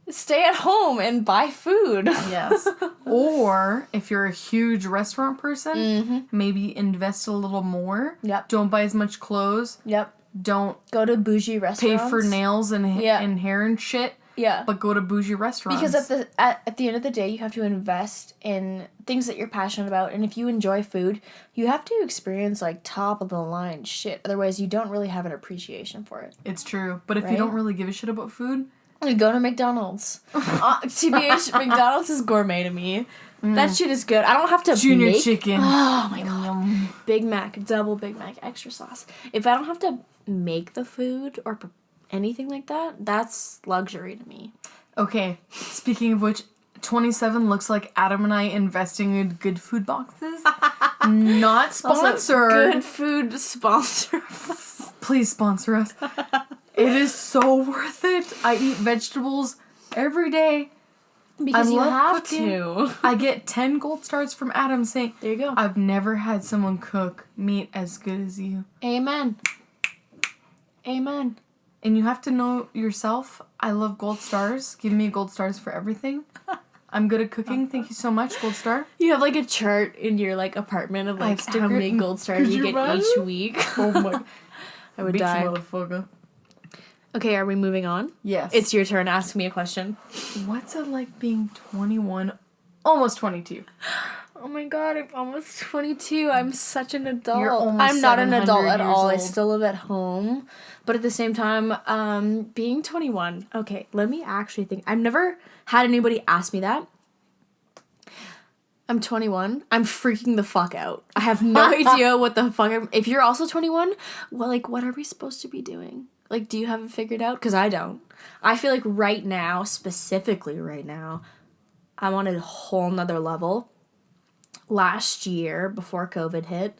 stay at home and buy food. Yes. Or if you're a huge restaurant person, maybe invest a little more. Yep. Don't buy as much clothes. Yep. Don't go to bougie restaurants. Pay for nails and hair and shit. Yeah. But go to bougie restaurants. Because at the end of the day, you have to invest in things that you're passionate about. And if you enjoy food, you have to experience, like, top of the line shit. Otherwise, you don't really have an appreciation for it. It's true. But if you don't really give a shit about food, go to McDonald's. TBH, McDonald's is gourmet to me. That shit is good. I don't have to Junior chicken. Oh my god. Big Mac, double Big Mac, extra sauce. If I don't have to make the food or anything like that, that's luxury to me. Okay, speaking of which, 27 looks like Adam and I investing in good food boxes. Not sponsored. Good food sponsor. Please sponsor us. It is so worth it. I eat vegetables every day. Because you have to. I get 10 gold stars from Adam saying, there you go. I've never had someone cook meat as good as you. Amen. Amen. And you have to know yourself. I love gold stars. Give me gold stars for everything. I'm good at cooking. Thank you so much, gold star. You have, like, a chart in your, like, apartment of, like, how many gold stars you get each week. Oh my. I would die. Motherfucker. Okay, are we moving on? Yes. It's your turn. Ask me a question. What's it like being 21, almost 22? Oh my god, I'm almost 22. I'm such an adult. You're almost I'm not an adult at all. old. I still live at home. But at the same time, being 21. Okay, let me actually think. I've never had anybody ask me that. I'm 21. I'm freaking the fuck out. I have no idea what the fuck if you're also 21, well, like, what are we supposed to be doing? Like, do you have it figured out? Because I don't. I feel like right now, specifically right now, I'm on a whole nother level. Last year, before COVID hit,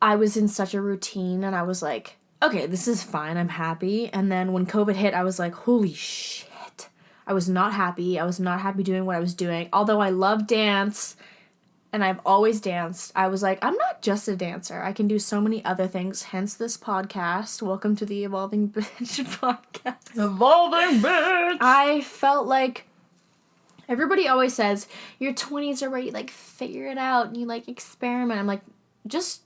I was in such a routine and I was like, okay, this is fine. I'm happy. And then when COVID hit, I was like, holy shit. I was not happy. I was not happy doing what I was doing. Although I love dance and I've always danced. I was like, I'm not just a dancer. I can do so many other things, hence this podcast. Welcome to the Evolving Bitch podcast. Evolving bitch! I felt like everybody always says, your 20s are where you, like, figure it out and you, like, experiment. I'm like, just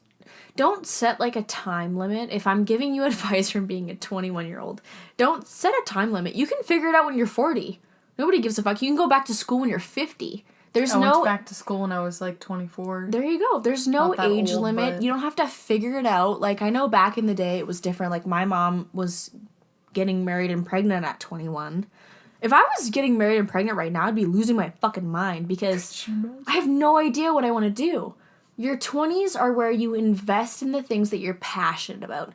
don't set, like, a time limit. If I'm giving you advice from being a 21-year-old, don't set a time limit. You can figure it out when you're 40. Nobody gives a fuck. You can go back to school when you're 50. I went back to school when I was, like, 24. There you go. There's no age limit. But... You don't have to figure it out. Like, I know back in the day it was different. Like, my mom was getting married and pregnant at 21. If I was getting married and pregnant right now, I'd be losing my fucking mind because I have no idea what I want to do. Your 20s are where you invest in the things that you're passionate about.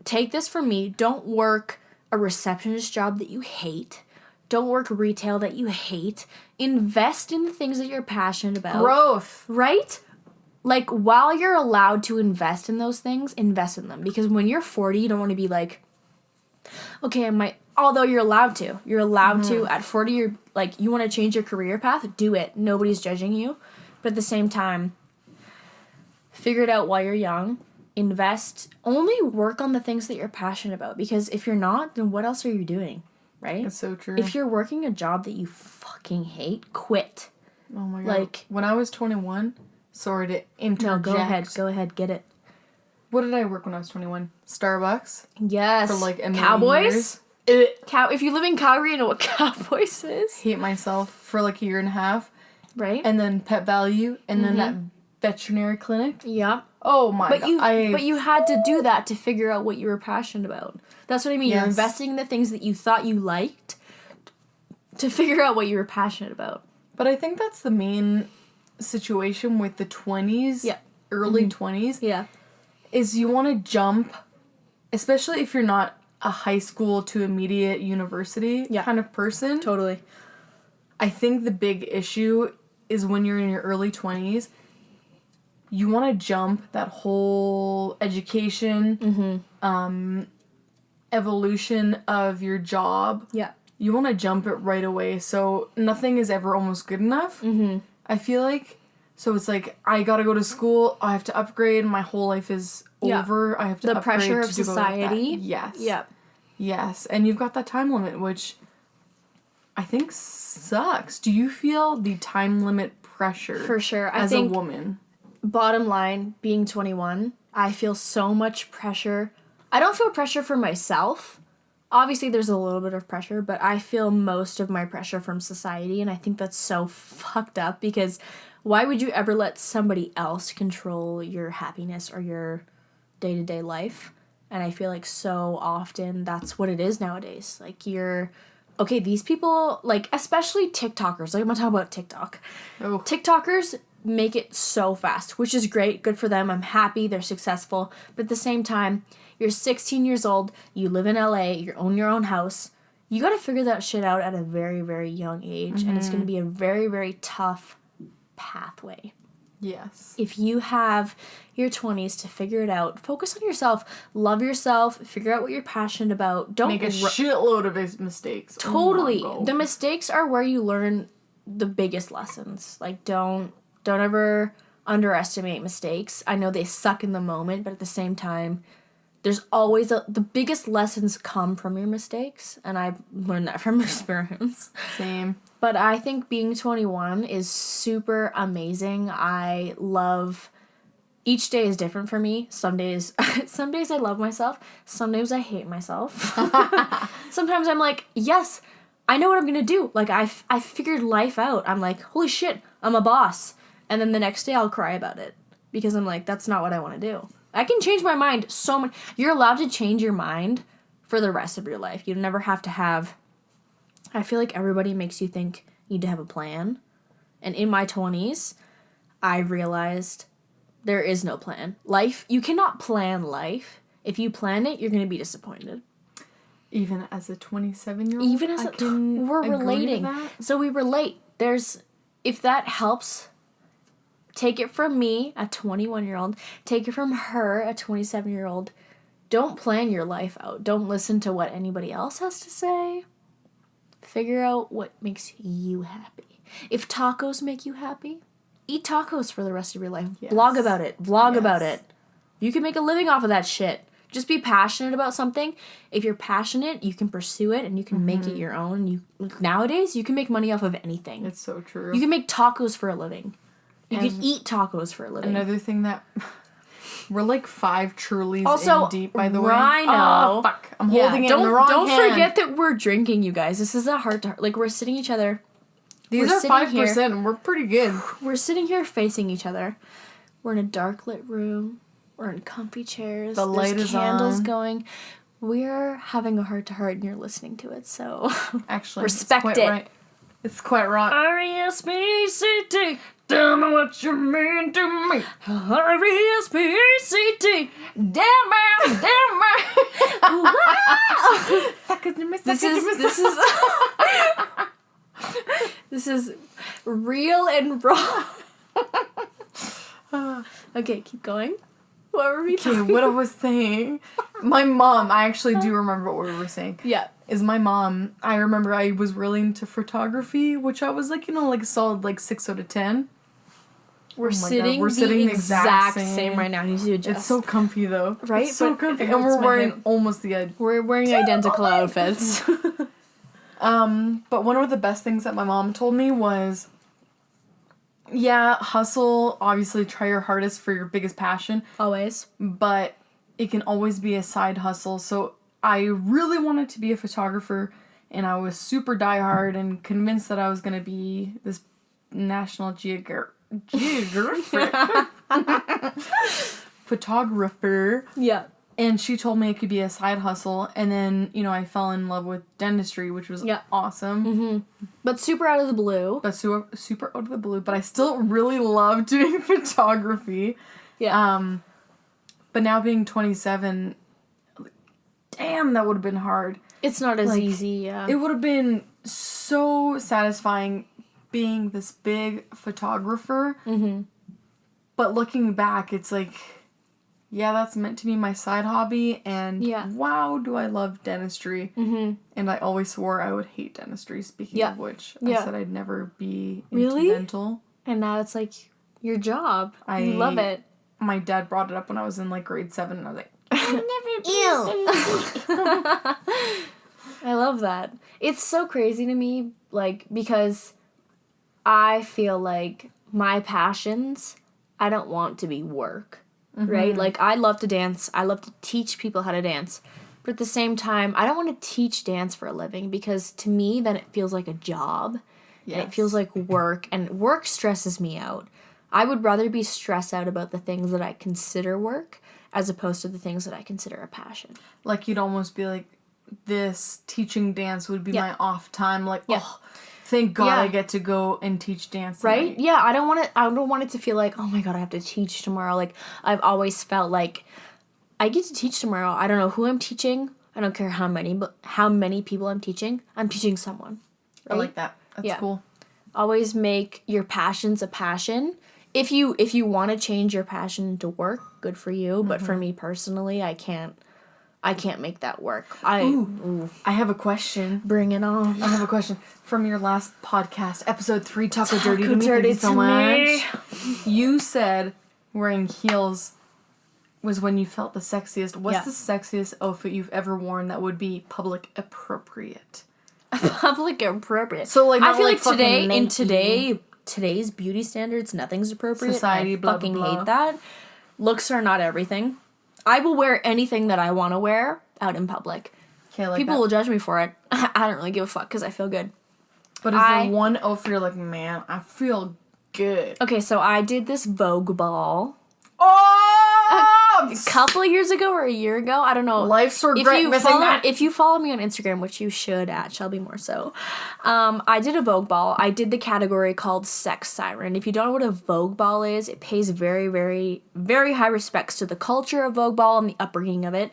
Take this from me. Don't work a receptionist job that you hate. Don't work retail that you hate. Invest in the things that you're passionate about. Growth. Right? Like, while you're allowed to invest in those things, invest in them. Because when you're 40, you don't want to be like, okay, although you're allowed to. You're allowed to. At 40, you're like, you want to change your career path? Do it. Nobody's judging you. But at the same time, figure it out while you're young. Invest. Only work on the things that you're passionate about. Because if you're not, then what else are you doing? Right? That's so true. If you're working a job that you fucking hate, quit. Oh my god. Like, when I was 21, sorry to interject. No, go ahead, get it. What did I work when I was 21? Starbucks? Yes. For like a million Cowboys? years. If you live in Calgary, you know what Cowboys is. Hate myself for like a year and a half. Right? And then Pet Value, and then that veterinary clinic. Yeah. Oh my god. But you had to do that to figure out what you were passionate about. That's what I mean. Yes. You're investing in the things that you thought you liked to figure out what you were passionate about. But I think that's the main situation with the 20s, early 20s, is you want to jump, especially if you're not a high school to immediate university kind of person. Totally. I think the big issue is when you're in your early 20s, you want to jump that whole education, evolution of your job. Yeah. You want to jump it right away, so nothing is ever almost good enough. I feel like, so it's like, I gotta go to school, I have to upgrade, my whole life is over, I have to upgrade. The pressure of to go society. like that. Yes. Yeah. Yes, and you've got that time limit, which I think sucks. Do you feel the time limit pressure? For sure. I think, a woman? Bottom line, being 21, I feel so much pressure. I don't feel pressure for myself. Obviously, there's a little bit of pressure, but I feel most of my pressure from society, and I think that's so fucked up because why would you ever let somebody else control your happiness or your day-to-day life? And I feel like so often that's what it is nowadays. Like, okay, these people, like, especially TikTokers. Like, I'm gonna talk about TikTok. Oh. TikTokers make it so fast, which is great. Good for them. I'm happy. They're successful. But at the same time, you're 16 years old. You live in LA. You own your own house. You gotta figure that shit out at a very, very young age. And it's gonna be a very, very tough pathway. Yes. If you have your 20s to figure it out, focus on yourself, love yourself, figure out what you're passionate about. Don't make a shitload of mistakes. Totally. The mistakes are where you learn the biggest lessons. Like, don't ever underestimate mistakes. I know they suck in the moment, but at the same time, there's always the biggest lessons come from your mistakes, and I've learned that from experience. Same. But I think being 21 is super amazing. I love... Each day is different for me. Some days I love myself. Some days I hate myself. Sometimes I'm like, yes, I know what I'm going to do. Like, I figured life out. I'm like, holy shit, I'm a boss. And then the next day I'll cry about it. Because I'm like, that's not what I want to do. I can change my mind so much. You're allowed to change your mind for the rest of your life. You never have to have... I feel like everybody makes you think you need to have a plan. And in my 20s, I realized there is no plan. Life, you cannot plan life. If you plan it, you're going to be disappointed. Even as a 27-year-old? Even as we're relating. So we relate. If that helps, take it from me, a 21-year-old. Take it from her, a 27-year-old. Don't plan your life out. Don't listen to what anybody else has to say. Figure out what makes you happy. If tacos make you happy, eat tacos for the rest of your life. Yes. Blog about it. Vlog Yes. about it. You can make a living off of that shit. Just be passionate about something. If you're passionate, you can pursue it and you can make it your own. Nowadays, you can make money off of anything. It's so true. You can make tacos for a living. You And can eat tacos for a living. Another thing that we're like 5 Trulies Also, in deep, by the way. Rhino. Oh, fuck. I'm holding it in the wrong Don't hand. forget that we're drinking, you guys. This is a heart to heart. Like, we're sitting each other. These we're are sitting 5% here. and we're pretty good. We're sitting here facing each other. We're in a dark lit room. We're in comfy chairs. The light There's is candles on. going. We're having a heart to heart and you're listening to it, so Actually, respect it's quite it. Right. It's quite right. R-E-S-P-E-C-T. Tell me what you mean to me. R-E-S-P-E-C-T. Damn man. This is real and raw. Okay, keep going. What were we Okay, talking what I was saying. My mom, I actually do remember what we were saying. Yeah. Is my mom. I remember I was really into photography, which I was like, like a solid like 6 out of 10. We're God, sitting we're the sitting the exact exact same right now. You need to adjust. It's so comfy though. Right? It's so But comfy. it And hurts we're my wearing hip. almost the edge. We're wearing identical outfits. But one of the best things that my mom told me was, yeah, hustle, obviously try your hardest for your biggest passion, Always. but it can always be a side hustle. So I really wanted to be a photographer, and I was super diehard and convinced that I was going to be this National Geographic photographer. Yeah. And she told me it could be a side hustle. And then, I fell in love with dentistry, which was awesome. Mm-hmm. But super out of the blue. But super out of the blue. But I still really love doing photography. Yeah. But now being 27, damn, that would have been hard. It's not as like, easy, yeah. It would have been so satisfying being this big photographer. Mm-hmm. But looking back, it's like, yeah, that's meant to be my side hobby, and wow, do I love dentistry. Mm-hmm. And I always swore I would hate dentistry, speaking of which. I said I'd never be into dental. And now it's like your job. I you love it. My dad brought it up when I was in like grade 7, and I was like, I love that. It's so crazy to me, like, because I feel like my passions, I don't want to be work. Right? Like, I love to dance. I love to teach people how to dance. But at the same time, I don't want to teach dance for a living because to me, then it feels like a job. Yes. And it feels like work. And work stresses me out. I would rather be stressed out about the things that I consider work as opposed to the things that I consider a passion. Like, you'd almost be like, this teaching dance would be my off time. Like, oh, thank God I get to go and teach dance right tonight. Yeah, I don't want it to feel like, oh my God, I have to teach tomorrow. Like, I've always felt like I get to teach tomorrow. I don't know who I'm teaching. I don't care how many people I'm teaching someone, right? I like that. That's cool. Always make your passions a passion. If you want to change your passion to work, good for you, but for me personally, I can't make that work. I have a question. Bring it on. I have a question. From your last podcast, episode 3, Taco Dirty to me. Dirty Thank you so to me. much. You said wearing heels was when you felt the sexiest. What's the sexiest outfit you've ever worn that would be public appropriate? Public appropriate. So, like, I feel like today, today's beauty standards, nothing's appropriate. Society, I blah, fucking blah, blah. hate that. Looks are not everything. I will wear anything that I want to wear out in public. Okay, like People that. will judge me for it. I don't really give a fuck because I feel good. But is there one outfit you're like, man, I feel good? Okay, so I did this Vogue ball. Oh! A couple of years ago or a year ago, I don't know. Life's regret missing that. If you follow me on Instagram, which you should at Shelby More So, I did a Vogue ball. I did the category called Sex Siren. If you don't know what a Vogue ball is, it pays very, very, very high respects to the culture of Vogue ball and the upbringing of it.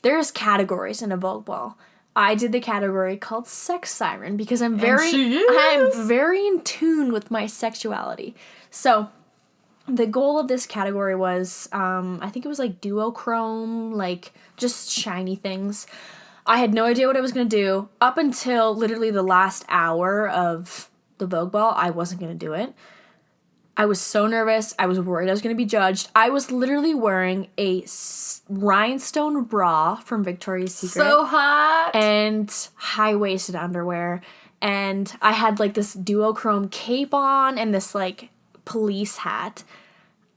There's categories in a Vogue ball. I did the category called Sex Siren because I'm very in tune with my sexuality. So the goal of this category was, I think it was like duochrome, like just shiny things. I had no idea what I was going to do. Up until literally the last hour of the Vogue ball, I wasn't going to do it. I was so nervous. I was worried I was going to be judged. I was literally wearing a rhinestone bra from Victoria's Secret. So hot. And high-waisted underwear. And I had, like, this duochrome cape on and this, like, police hat.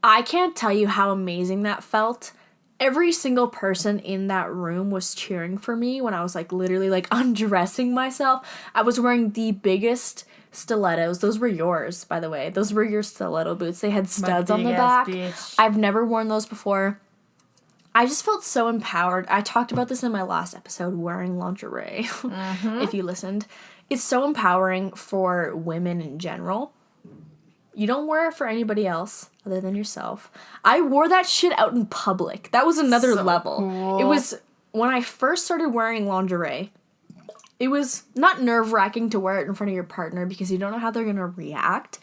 I can't tell you how amazing that felt. Every single person in that room was cheering for me when I was, like, literally, like, undressing myself. I was wearing the biggest stilettos. Those were yours, by the way. Those were your stiletto boots. They had studs on the back. Bitch. I've never worn those before. I just felt so empowered. I talked about this in my last episode, wearing lingerie, if you listened. It's so empowering for women in general. You don't wear it for anybody else other than yourself. I wore that shit out in public. That was another level. Cool. It was when I first started wearing lingerie. It was not nerve-wracking to wear it in front of your partner because you don't know how they're going to react.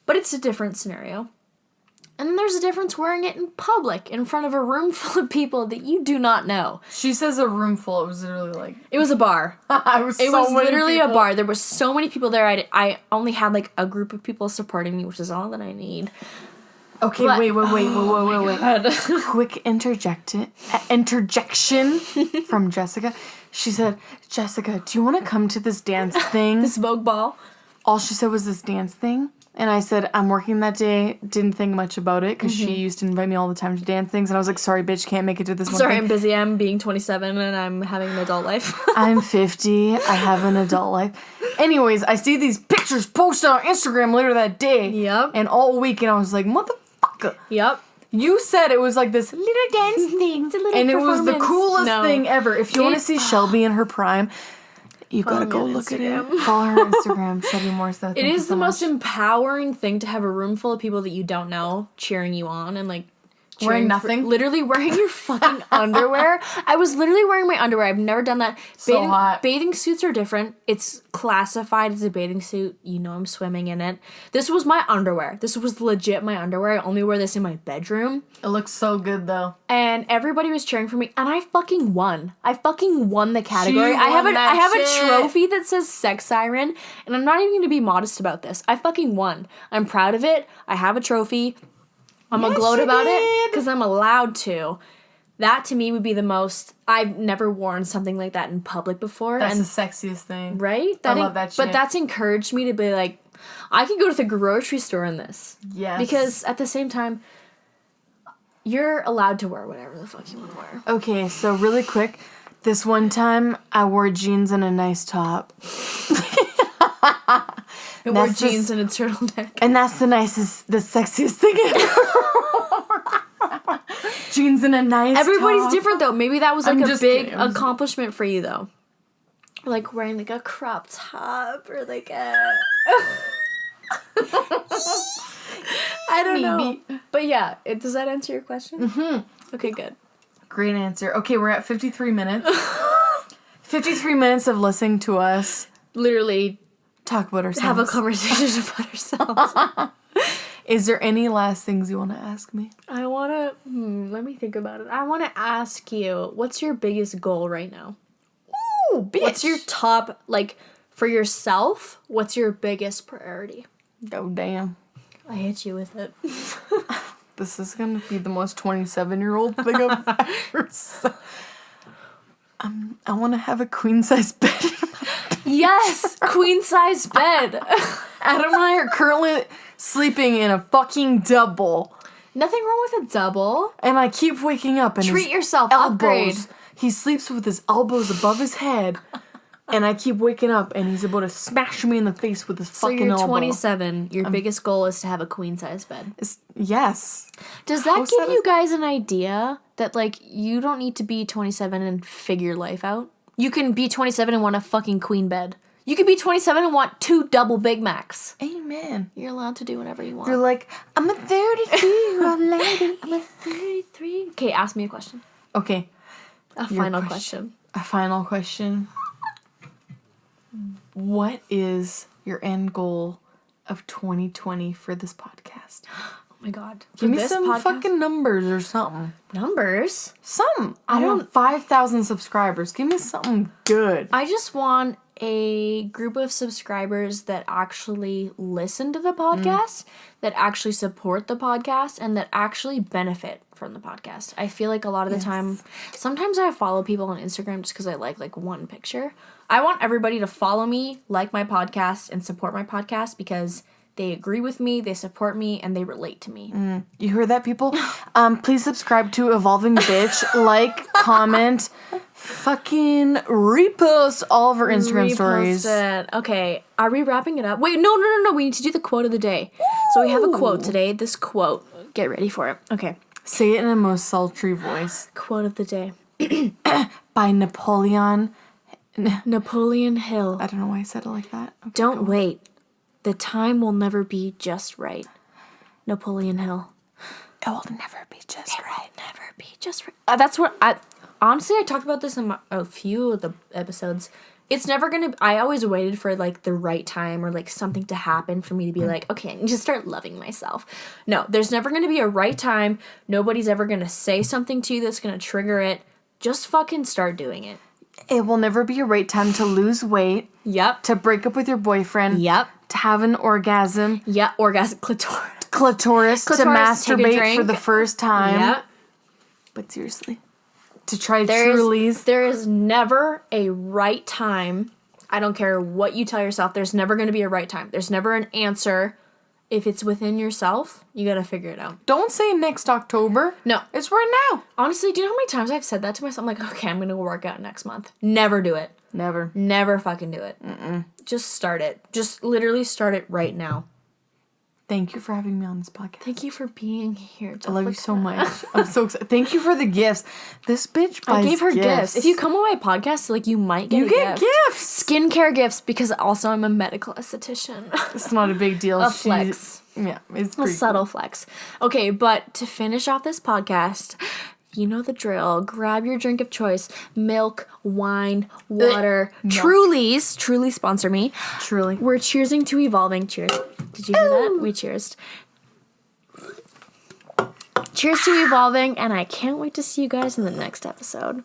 But it's a different scenario. And then there's a difference wearing it in public in front of a room full of people that you do not know. She says a room full. It was literally like... It was a bar. It was literally a bar. There were so many people there. I only had like a group of people supporting me, which is all that I need. Okay, But- wait. Quick interjection from Jessica. She said, Jessica, do you want to come to this dance thing? This Vogue ball. All she said was this dance thing. And I said, I'm working that day. Didn't think much about it because she used to invite me all the time to dance things. And I was like, sorry, bitch, can't make it to this one Sorry, thing. I'm busy. I'm being 27 and I'm having an adult life. I'm 50. I have an adult life. Anyways, I see these pictures posted on Instagram later that day. Yep. And all week, and I was like, motherfucker. Yep. You said it was like this little dance thing. It's a little And it was the performance. coolest No. thing ever. If you want to see Shelby in her prime, you gotta go me on look at it. Instagram. Follow her on Instagram, Shelby Morse. It is the most empowering thing to have a room full of people that you don't know cheering you on and like Wearing cheering nothing? literally wearing your fucking underwear. I was literally wearing my underwear. I've never done that. So hot. Bathing suits are different. It's classified as a bathing suit. You know I'm swimming in it. This was my underwear. This was legit my underwear. I only wear this in my bedroom. It looks so good though. And everybody was cheering for me, and I fucking won. I fucking won the category. She I have won that I have shit. a trophy that says sex siren, and I'm not even going to be modest about this. I fucking won. I'm proud of it. I have a trophy. I'm gonna gloat you about it did. because I'm allowed to. That to me would be the most. I've never worn something like that in public before, That's and the sexiest thing. right? I love that shit. But that's encouraged me to be like, I can go to the grocery store in this. Yes. Because at the same time, you're allowed to wear whatever the fuck you want to wear. Okay, so really quick, this one time I wore jeans and a nice top. I wore That's jeans and a turtleneck. And that's the sexiest thing ever. Jeans and a nice Everybody's top. different though. Maybe that was like I'm a just big kidding, I'm just accomplishment for you though. Like wearing like a crop top or like a I don't know. But yeah, does that answer your question? Mm-hmm. Okay, good. Great answer. Okay, we're at 53 minutes. 53 minutes of listening to us Literally talk about ourselves. have a conversation about ourselves. Is there any last things you want to ask me? I want to, let me think about it. I want to ask you, what's your biggest goal right now? Ooh, bitch. What's your top, like, for yourself, what's your biggest priority? Oh, damn. I hit you with it. This is going to be the most 27-year-old thing I've ever said. I want to have a queen-size bed. Yes! Queen size bed. Adam and I are currently sleeping in a fucking double. Nothing wrong with a double. And I keep waking up and Treat his yourself. elbows. Upgrade. He sleeps with his elbows above his head. And I keep waking up and he's about to smash me in the face with his So fucking you're elbow. 27. Your biggest goal is to have a queen size bed. Yes. Does that How's give that you guys an idea that, like, you don't need to be 27 and figure life out? You can be 27 and want a fucking queen bed. You can be 27 and want 2 double Big Macs. Amen. You're allowed to do whatever you want. You're like, I'm a 33-year-old lady. I'm a 33. Okay, ask me a question. Okay. A Your final question. A final question. What is your end goal of 2020 for this podcast? Oh my god. Give me this some podcast- fucking numbers or something. numbers. Some. I want 5,000 subscribers. Give me something good. I just want a group of subscribers that actually listen to the podcast, that actually support the podcast, and that actually benefit from the podcast. I feel like a lot of the time, sometimes I follow people on Instagram just because I like one picture. I want everybody to follow me, like my podcast, and support my podcast because they agree with me, they support me, and they relate to me. You heard that, people? Please subscribe to Evolving Bitch. Like, comment, fucking repost all of our Instagram stories. It. Okay, are we wrapping it up? Wait, no. We need to do the quote of the day. So we have a quote today. This quote, get ready for it. Okay. Say it in a most sultry voice. Quote of the day. By Napoleon Hill. I don't know why I said it like that. Okay, Don't wait. The time will never be just right. Napoleon Hill. It will never be just right. Never be just right. That's what I... Honestly, I talked about this in a few of the episodes. It's never gonna... I always waited for, like, the right time or, like, something to happen for me to be like, okay, I need to start loving myself. No, there's never gonna be a right time. Nobody's ever gonna say something to you that's gonna trigger it. Just fucking start doing it. It will never be a right time to lose weight. Yep. To break up with your boyfriend. Yep. To have an orgasm. Yeah, orgasm. Clitoris. To masturbate for the first time. Yep. But seriously. To try There Trulies. is never a right time. I don't care what you tell yourself. There's never going to be a right time. There's never an answer. If it's within yourself, you got to figure it out. Don't say next October. No. It's right now. Honestly, do you know how many times I've said that to myself? I'm like, okay, I'm going to go work out next month. Never do it. Never. Never fucking do it. Just start it. Just literally start it right now. Thank you for having me on this podcast. Thank you for being here. I love you so much. I'm so excited. Thank you for the gifts. This bitch buys I gave her gifts. If you come on my podcast, like, you might get get gifts. Skincare gifts, because also I'm a medical esthetician. It's not a big deal. A flex. Yeah, it's A pretty subtle flex. Okay, but to finish off this podcast, you know the drill. Grab your drink of choice. Milk, wine, water. Trulies. Truly sponsor me. Truly. We're cheersing to evolving. Cheers. Did you hear that? We cheersed. Cheers to evolving, and I can't wait to see you guys in the next episode.